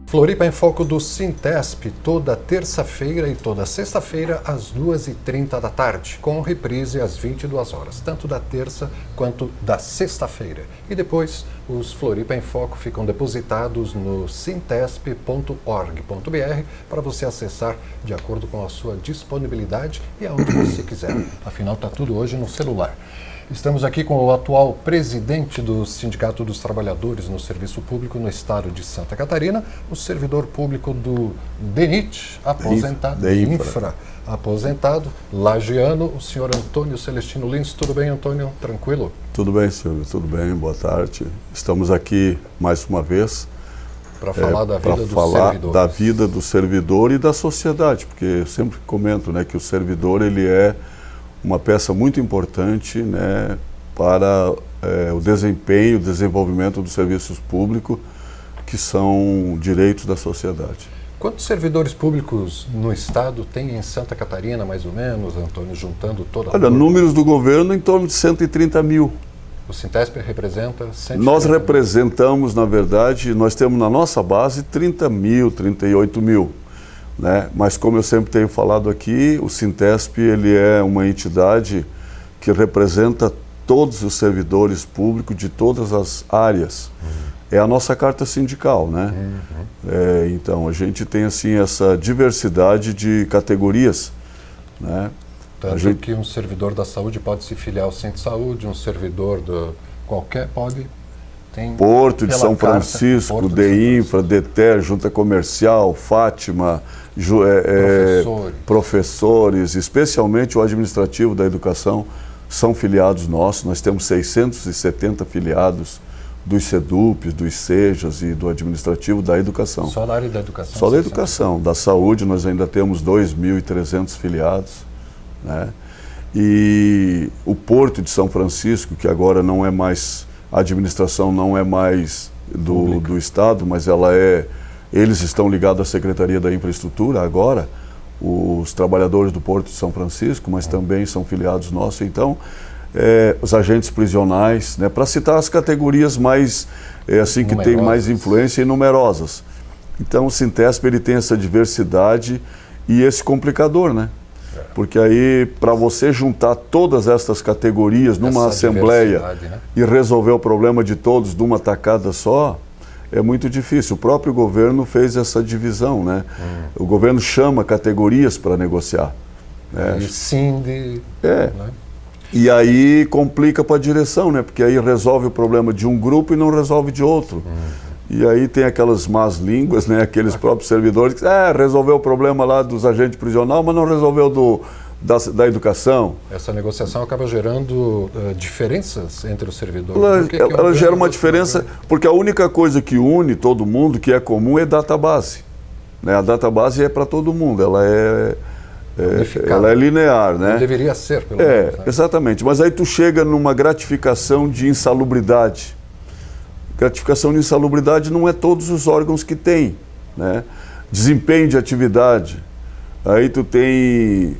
Floripa em Foco do Sintesp, toda terça-feira e toda sexta-feira, às 2h30 da tarde, com reprise às 22 horas, tanto da terça quanto da sexta-feira. E depois, os Floripa em Foco ficam depositados no sintesp.org.br para você acessar de acordo com a sua disponibilidade e aonde você quiser. Afinal, está tudo hoje no celular. Estamos aqui com o atual presidente do Sindicato dos Trabalhadores no Serviço Público no estado de Santa Catarina, o servidor público do DENIT, aposentado, Infra, aposentado, lagiano, o senhor Antônio Celestino Lins. Tudo bem, Antônio? Tranquilo? Tudo bem, Silvio, tudo bem, boa tarde. Estamos aqui mais uma vez para falar da vida do servidor. Da vida do servidor e da sociedade, porque eu sempre comento, né, que o servidor ele é uma peça muito importante, né, para o desempenho, o desenvolvimento dos serviços públicos, que são direitos da sociedade. Quantos servidores públicos no estado tem em Santa Catarina, mais ou menos, Antônio, juntando toda a... Olha, números do governo em torno de 130 mil. O Sintesp representa 130 Nós mil. representamos, na verdade, nós temos na nossa base 30 mil, 38 mil. Né? Mas como eu sempre tenho falado aqui, o Sintesp ele é uma entidade que representa todos os servidores públicos de todas as áreas. É a nossa carta sindical, né? Então a gente tem assim essa diversidade de categorias, né? Tanto que um servidor da saúde pode se filiar ao centro de saúde, um servidor do qualquer pode... Tem Porto de São Francisco, DEINFRA, DETER, Junta Comercial, Fátima, professores, especialmente o administrativo da educação, são filiados nossos. Nós temos 670 filiados dos SEDUPs, dos SEJAs e do administrativo da educação. Só da área da educação? Só da educação. Da saúde nós ainda temos 2.300 filiados, né? E o Porto de São Francisco, que agora não é mais... A administração não é mais do Estado, mas eles estão ligados à Secretaria da Infraestrutura agora, os trabalhadores do Porto de São Francisco, mas também são filiados nossos. Então, os agentes prisionais, né, para citar as categorias mais, assim, que têm mais influência e numerosas. Então, o Sintesp ele tem essa diversidade e esse complicador, né? Porque aí, para você juntar todas essas categorias numa assembleia, né, e resolver o problema de todos de uma tacada só, é muito difícil. O próprio governo fez essa divisão, né? O governo chama categorias para negociar. Né? E Sindi... Né? E aí complica para a direção, né? Porque aí resolve o problema de um grupo e não resolve de outro. E aí tem aquelas más línguas, né? Aqueles próprios servidores que resolveu o problema lá dos agentes prisionais, mas não resolveu da educação. Essa negociação acaba gerando diferenças entre os servidores? Ela gera uma diferença, porque a única coisa que une todo mundo, que é comum, é database. Né? A database é para todo mundo, ela é linear, né? Não deveria ser, pelo menos. Né? Exatamente, mas aí tu chega numa gratificação de insalubridade. Gratificação de insalubridade não é todos os órgãos que tem, né? Desempenho de atividade, aí tu tem...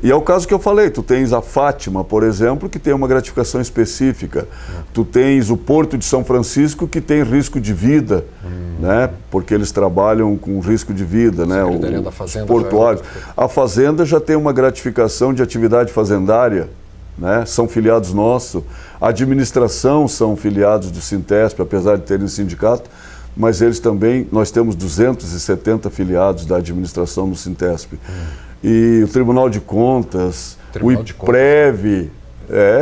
E é o caso que eu falei, tu tens a Fátima, por exemplo, que tem uma gratificação específica. Tu tens o Porto de São Francisco, que tem risco de vida, né? Porque eles trabalham com risco de vida, né? Os portuários. A Fazenda já tem uma gratificação de atividade fazendária, né? São filiados nossos. A administração são filiados do Sintesp, apesar de terem sindicato, mas eles também, nós temos 270 filiados da administração no Sintesp. E o Tribunal de Contas, o IPREV,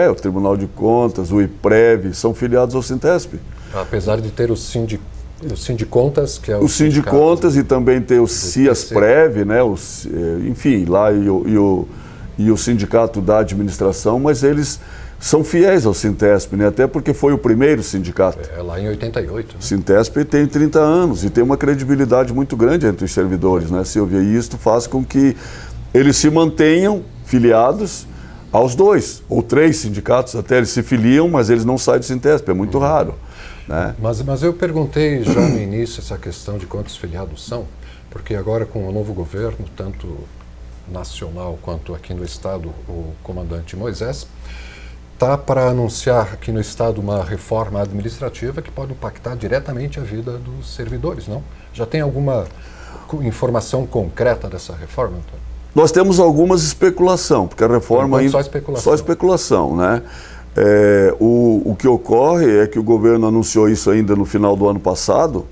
o Tribunal de Contas, o IPREV, são filiados ao Sintesp. Apesar de ter o Sindicontas, que é o Sindicontas, e também tem o CIASPREV, né? Enfim, lá e o Sindicato da Administração, mas eles são fiéis ao Sintesp, né? Até porque foi o primeiro sindicato. Lá em 88. Né? O Sintesp tem 30 anos e tem uma credibilidade muito grande entre os servidores, né, Silvia? E isto faz com que eles se mantenham filiados aos 2 ou 3 sindicatos, até eles se filiam, mas eles não saem do Sintesp, é muito raro. Né? Mas eu perguntei já no início essa questão de quantos filiados são, porque agora com o novo governo, tanto nacional quanto aqui no estado, o comandante Moisés, está para anunciar aqui no Estado uma reforma administrativa que pode impactar diretamente a vida dos servidores, não? Já tem alguma informação concreta dessa reforma, Antônio? Nós temos algumas especulação, porque a reforma ainda... Só especulação. Só especulação, né? O que ocorre é que o governo anunciou isso ainda no final do ano passado,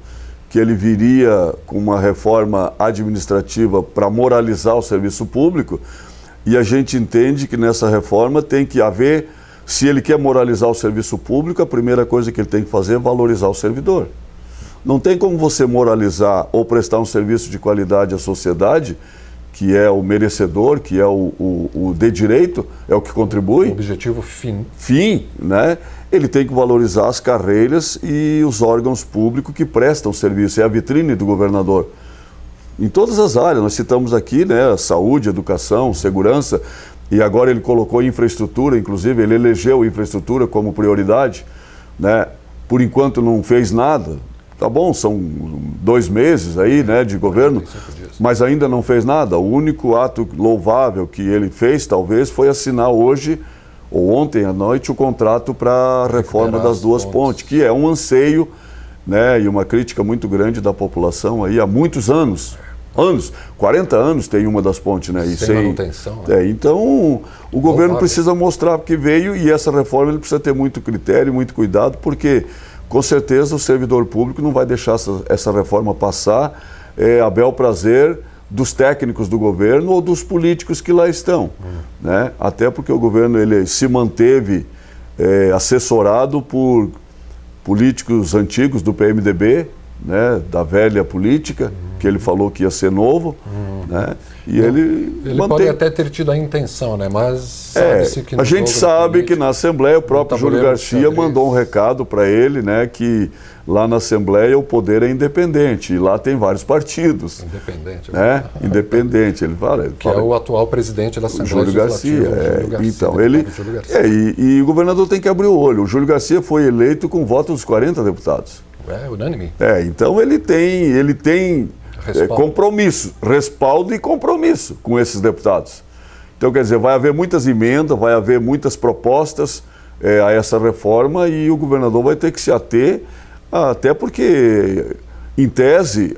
que ele viria com uma reforma administrativa para moralizar o serviço público, e a gente entende que nessa reforma tem que haver, se ele quer moralizar o serviço público, a primeira coisa que ele tem que fazer é valorizar o servidor. Não tem como você moralizar ou prestar um serviço de qualidade à sociedade, que é o merecedor, que é o de direito, é o que contribui. O objetivo fim. Fim, né? Ele tem que valorizar as carreiras e os órgãos públicos que prestam serviço. É a vitrine do governador. Em todas as áreas, nós citamos aqui, né? Saúde, educação, segurança, e agora ele colocou infraestrutura, inclusive ele elegeu infraestrutura como prioridade, né? Por enquanto não fez nada. Tá bom, são 2 meses aí, né, de governo, mas ainda não fez nada. O único ato louvável que ele fez, talvez, foi assinar hoje, ou ontem à noite, o contrato para a reforma das 2 pontes, que é um anseio, né, e uma crítica muito grande da população aí há muitos anos. 40 anos tem uma das pontes, né? E sem manutenção, né? Então, o governo precisa mostrar que veio, e essa reforma ele precisa ter muito critério, muito cuidado, porque... Com certeza o servidor público não vai deixar essa reforma passar a bel prazer dos técnicos do governo ou dos políticos que lá estão. Né? Até porque o governo ele se manteve assessorado por políticos antigos do PMDB, né? Da velha política, que ele falou que ia ser novo. Né? E ele pode até ter tido a intenção, né? Mas sabe-se que a gente sabe que na Assembleia o próprio Júlio Garcia mandou um recado para ele, né? Que lá na Assembleia o poder é independente e lá tem vários partidos. Independente. Né? Independente. Ele fala, que é o atual presidente da Assembleia Júlio Garcia. Então ele e o governador tem que abrir o olho. O Júlio Garcia foi eleito com voto dos 40 deputados. Unânime. Então ele tem compromisso, respaldo e compromisso com esses deputados. Então, quer dizer, vai haver muitas emendas, vai haver muitas propostas a essa reforma e o governador vai ter que se ater, até porque, em tese,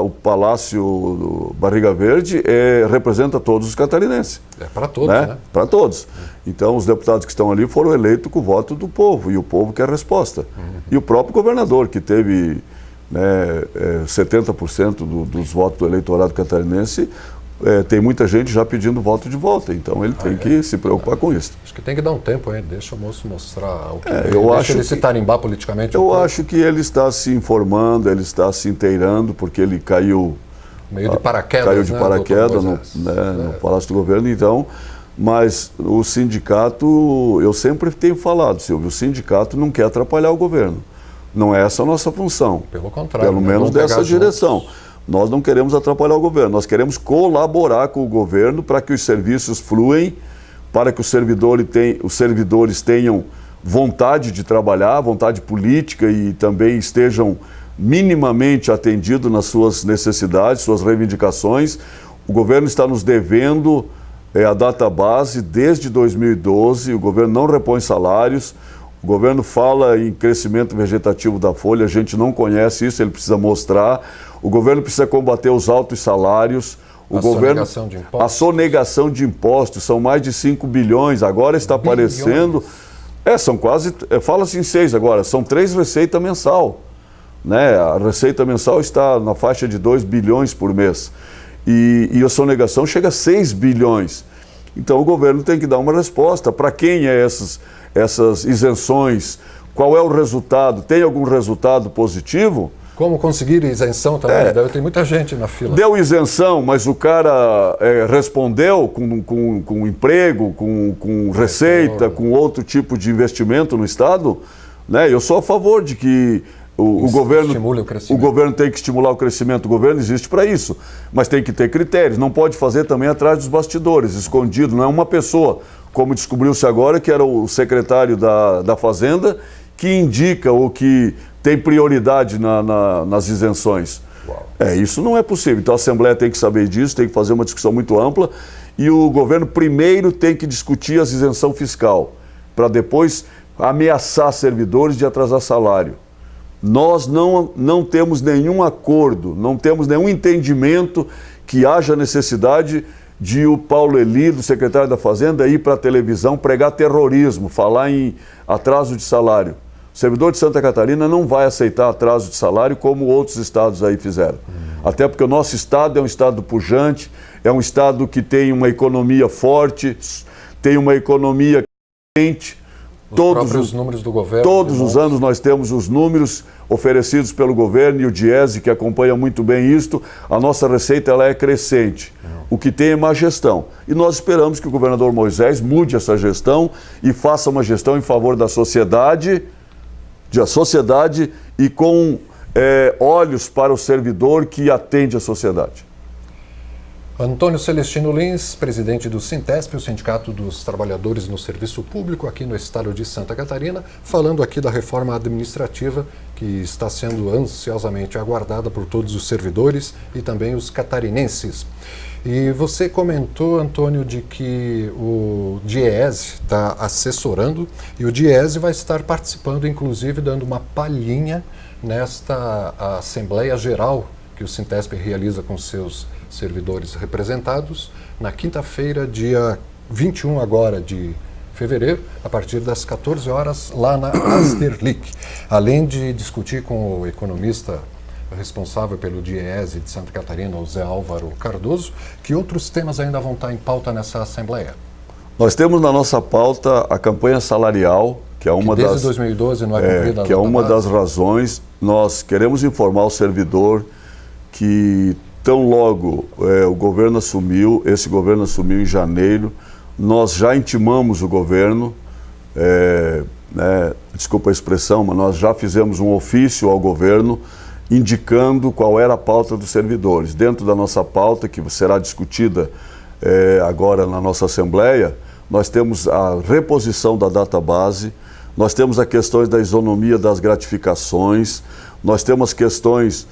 o Palácio do Barriga Verde representa todos os catarinenses. É para todos, né? Para todos. Então, os deputados que estão ali foram eleitos com o voto do povo, e o povo quer resposta. E o próprio governador, que teve 70% dos votos do eleitorado catarinense, tem muita gente já pedindo voto de volta, então ele tem que se preocupar com isso. Acho que tem que dar um tempo, hein? Deixa o moço mostrar o que deixa ele se tarimbar politicamente. Eu acho que ele está se informando, ele está se inteirando, porque ele caiu... Meio de paraquedas, caiu de paraquedas no Palácio do Governo, então... Mas o sindicato, eu sempre tenho falado, Silvio, o sindicato não quer atrapalhar o governo. Não é essa a nossa função. Pelo contrário. Pelo menos dessa direção. Nós não queremos atrapalhar o governo, nós queremos colaborar com o governo para que os serviços fluem, para que os servidores tenham vontade de trabalhar, vontade política e também estejam minimamente atendidos nas suas necessidades, suas reivindicações. O governo está nos devendo a database desde 2012, o governo não repõe salários, o governo fala em crescimento vegetativo da folha, a gente não conhece isso, ele precisa mostrar. O governo precisa combater os altos salários. A sonegação de impostos, são mais de 5 bilhões, agora está aparecendo... são quase, fala-se em 6 agora, são 3 receitas mensal. Né? A receita mensal está na faixa de 2 bilhões por mês. E a sonegação chega a 6 bilhões. Então o governo tem que dar uma resposta. Para quem é essas isenções? Qual é o resultado? Tem algum resultado positivo? Como conseguir isenção também? Deve ter muita gente na fila. Deu isenção, mas o cara respondeu com emprego, com receita, com outro tipo de investimento no Estado. Né? Eu sou a favor de que o governo tem que estimular o crescimento. O governo existe para isso, mas tem que ter critérios. Não pode fazer também atrás dos bastidores, escondido. Não é uma pessoa, como descobriu-se agora, que era o secretário da Fazenda, que indica ou que tem prioridade nas isenções. Isso não é possível. Então a Assembleia tem que saber disso, tem que fazer uma discussão muito ampla e o governo primeiro tem que discutir a isenção fiscal. para depois ameaçar servidores de atrasar salário. Nós não temos nenhum acordo, não temos nenhum entendimento que haja necessidade de o Paulo Eli, do secretário da Fazenda, ir para a televisão pregar terrorismo, falar em atraso de salário. O servidor de Santa Catarina não vai aceitar atraso de salário como outros estados aí fizeram. Até porque o nosso estado é um estado pujante, é um estado que tem uma economia forte, tem uma economia quente. Todos os números do governo. Todos os anos nós temos os números oferecidos pelo governo e o Diese, que acompanha muito bem isto. A nossa receita ela é crescente. O que tem é má gestão. E nós esperamos que o governador Moisés mude essa gestão e faça uma gestão em favor da sociedade e com olhos para o servidor que atende a sociedade. Antônio Celestino Lins, presidente do Sintesp, o Sindicato dos Trabalhadores no Serviço Público aqui no estado de Santa Catarina, falando aqui da reforma administrativa que está sendo ansiosamente aguardada por todos os servidores e também os catarinenses. E você comentou, Antônio, de que o Diese está assessorando e o Diese vai estar participando, inclusive dando uma palhinha nesta Assembleia Geral que o Sintesp realiza com seus servidores representados na quinta-feira, dia 21 agora de fevereiro, a partir das 14 horas, lá na Asterlic. Além de discutir com o economista responsável pelo Diese de Santa Catarina, o Zé Álvaro Cardoso, que outros temas ainda vão estar em pauta nessa Assembleia? Nós temos na nossa pauta a campanha salarial, que é uma desde 2012 não é cumprida. Que é uma das razões. Nós queremos informar o servidor que tão logo o governo assumiu, esse governo assumiu em janeiro, nós já intimamos o governo, desculpa a expressão, mas nós já fizemos um ofício ao governo indicando qual era a pauta dos servidores. Dentro da nossa pauta, que será discutida agora na nossa Assembleia, nós temos a reposição da database, nós temos as questões da isonomia das gratificações, nós temos as questões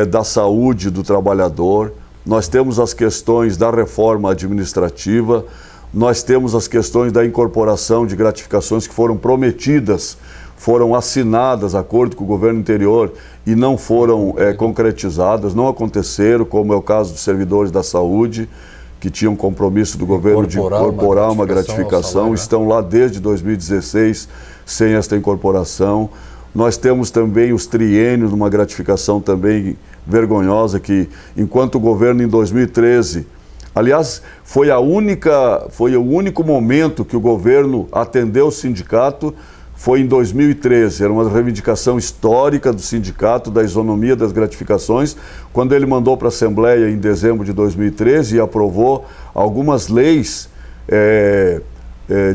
da saúde do trabalhador, nós temos as questões da reforma administrativa, nós temos as questões da incorporação de gratificações que foram prometidas, foram assinadas de acordo com o governo anterior e não foram concretizadas, não aconteceram, como é o caso dos servidores da saúde, que tinham compromisso do governo de incorporar uma gratificação, estão lá desde 2016 sem esta incorporação. Nós temos também os triênios, uma gratificação também vergonhosa, que enquanto o governo em 2013, aliás, foi o único momento que o governo atendeu o sindicato, foi em 2013, era uma reivindicação histórica do sindicato, da isonomia das gratificações, quando ele mandou para a Assembleia em dezembro de 2013 e aprovou algumas leis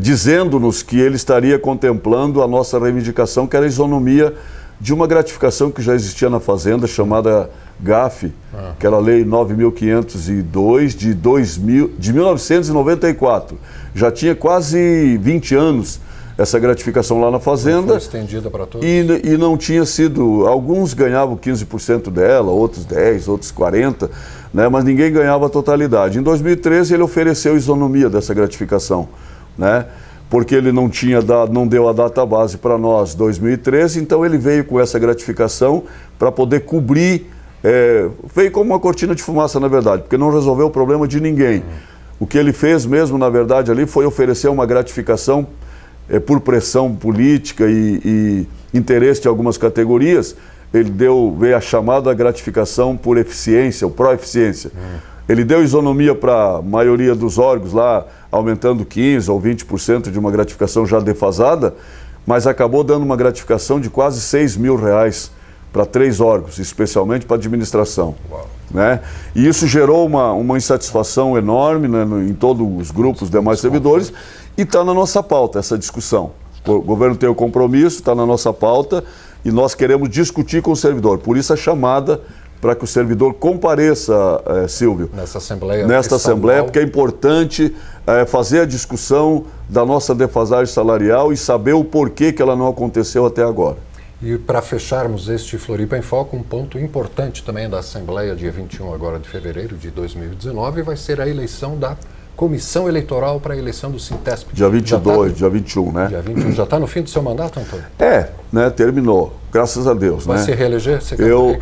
dizendo-nos que ele estaria contemplando a nossa reivindicação, que era a isonomia de uma gratificação que já existia na Fazenda, chamada GAF, que era a Lei 9.502 de 1994. Já tinha quase 20 anos essa gratificação lá na Fazenda. Foi estendida para todos. E não tinha sido... Alguns ganhavam 15% dela, outros 10%, outros 40%, né, mas ninguém ganhava a totalidade. Em 2013 ele ofereceu isonomia dessa gratificação, né, porque ele não deu a database para nós em 2013, então ele veio com essa gratificação para poder cobrir, veio como uma cortina de fumaça, na verdade, porque não resolveu o problema de ninguém. O que ele fez mesmo, na verdade, ali foi oferecer uma gratificação por pressão política e interesse de algumas categorias. Ele veio a chamada gratificação por eficiência, ou pró-eficiência. Ele deu isonomia para a maioria dos órgãos lá, aumentando 15% ou 20% de uma gratificação já defasada, mas acabou dando uma gratificação de quase R$6 mil para 3 órgãos, especialmente para a administração. Né? E isso gerou uma insatisfação enorme, né, em todos os grupos, os demais servidores, e está na nossa pauta essa discussão. O governo tem o compromisso, está na nossa pauta, e nós queremos discutir com o servidor. Por isso a chamada para que o servidor compareça, Silvio, nesta Assembleia, porque é importante fazer a discussão da nossa defasagem salarial e saber o porquê que ela não aconteceu até agora. E para fecharmos este Floripa em Foco, um ponto importante também da Assembleia, dia 21 agora de fevereiro de 2019, vai ser a eleição da comissão eleitoral para a eleição do Sintesp. Dia 22, dia 21, né? Dia 21. Já está no fim do seu mandato, Antônio? Né? Terminou. Graças a Deus, Vai né? se reeleger? Você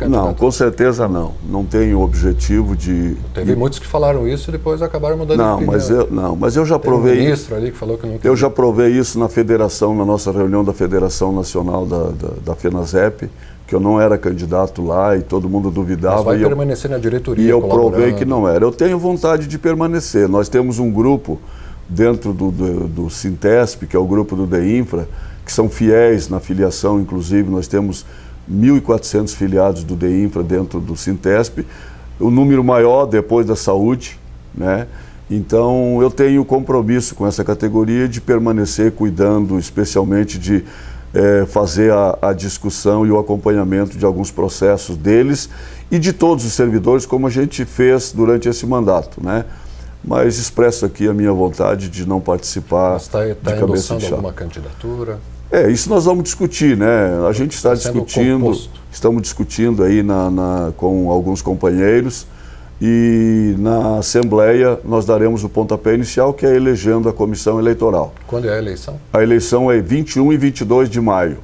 Não, com certeza não. Não tenho o objetivo de... Teve muitos que falaram isso e depois acabaram mudando de opinião. Mas eu já provei... Tem um ministro ali que falou que não queria. Eu já provei isso na federação, na nossa reunião da Federação Nacional da FENASEP, que eu não era candidato lá e todo mundo duvidava. Mas vai permanecer na diretoria. E eu provei que não era. Eu tenho vontade de permanecer. Nós temos um grupo dentro do Sintesp, que é o grupo do DEINFRA, que são fiéis na filiação, inclusive nós temos 1.400 filiados do DEINFRA dentro do Sintesp, o número maior depois da saúde, né? Então eu tenho compromisso com essa categoria de permanecer cuidando especialmente de fazer a discussão e o acompanhamento de alguns processos deles e de todos os servidores, como a gente fez durante esse mandato, né? Mas expresso aqui a minha vontade de não participar de cabeça de chave. Endossando alguma candidatura? Isso nós vamos discutir, né? A gente está discutindo, estamos discutindo aí com alguns companheiros e na Assembleia nós daremos o pontapé inicial, que é elegendo a comissão eleitoral. Quando é a eleição? A eleição é 21 e 22 de maio.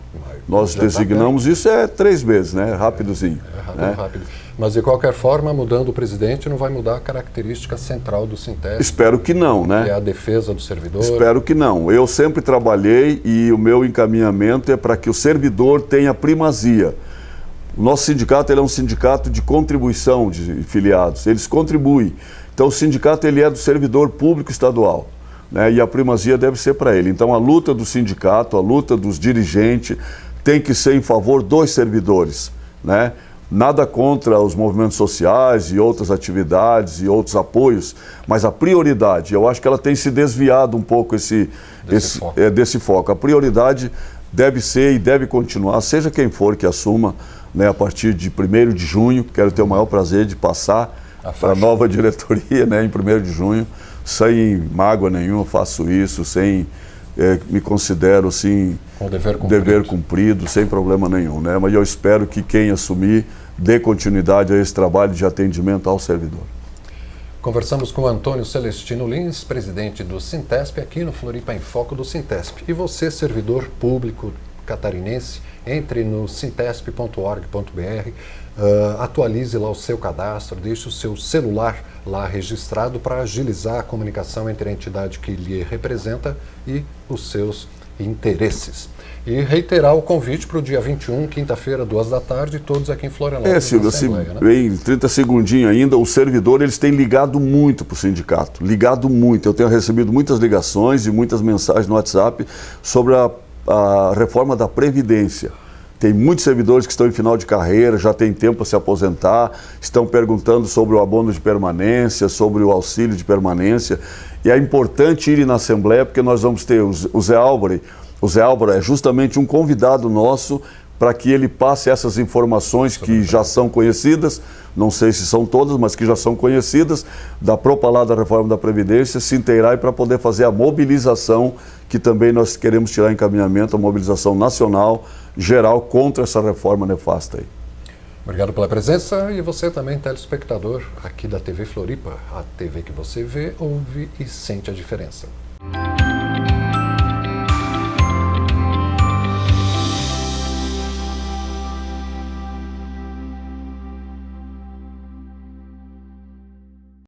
Nós designamos, isso 3 meses, né? Rapidozinho. Rápido. Mas, de qualquer forma, mudando o presidente, não vai mudar a característica central do Sintesp? Espero que não, né? Que é a defesa do servidor? Espero que não. Eu sempre trabalhei e o meu encaminhamento é para que o servidor tenha primazia. O nosso sindicato ele é um sindicato de contribuição de filiados, eles contribuem. Então, o sindicato ele é do servidor público estadual, né? E a primazia deve ser para ele. Então, a luta do sindicato, a luta dos dirigentes tem que ser em favor dos servidores, né? Nada contra os movimentos sociais e outras atividades e outros apoios, mas a prioridade, eu acho que ela tem se desviado um pouco desse foco. A prioridade deve ser e deve continuar, seja quem for que assuma, né, a partir de 1º de junho, quero ter o maior prazer de passar para a nova diretoria, né, em 1º de junho, sem mágoa nenhuma, faço isso, sem... me considero assim, com dever cumprido, sem problema nenhum, né? Mas eu espero que quem assumir dê continuidade a esse trabalho de atendimento ao servidor. Conversamos com o Antônio Celestino Lins, presidente do Sintesp, aqui no Floripa em Foco do Sintesp. E você, servidor público catarinense, entre no sintesp.org.br, atualize lá o seu cadastro, deixe o seu celular lá registrado para agilizar a comunicação entre a entidade que lhe representa e os seus interesses. E reiterar o convite para o dia 21, quinta-feira, 2 da tarde, todos aqui em Florianópolis. Silvio, assim, em 30 segundinhos ainda, o servidor, eles têm ligado muito para o sindicato, ligado muito. Eu tenho recebido muitas ligações e muitas mensagens no WhatsApp sobre a reforma da Previdência. Tem muitos servidores que estão em final de carreira, já tem tempo para se aposentar, estão perguntando sobre o abono de permanência, sobre o auxílio de permanência. E é importante ir na Assembleia, porque nós vamos ter o Zé Álvaro. O Zé Álvaro é justamente um convidado nosso para que ele passe essas informações que já são conhecidas, não sei se são todas, mas que já são conhecidas, da propalada reforma da Previdência, se inteirar e para poder fazer a mobilização, que também nós queremos tirar encaminhamento, a mobilização nacional, geral, contra essa reforma nefasta aí. Obrigado pela presença e você também, telespectador aqui da TV Floripa, a TV que você vê, ouve e sente a diferença.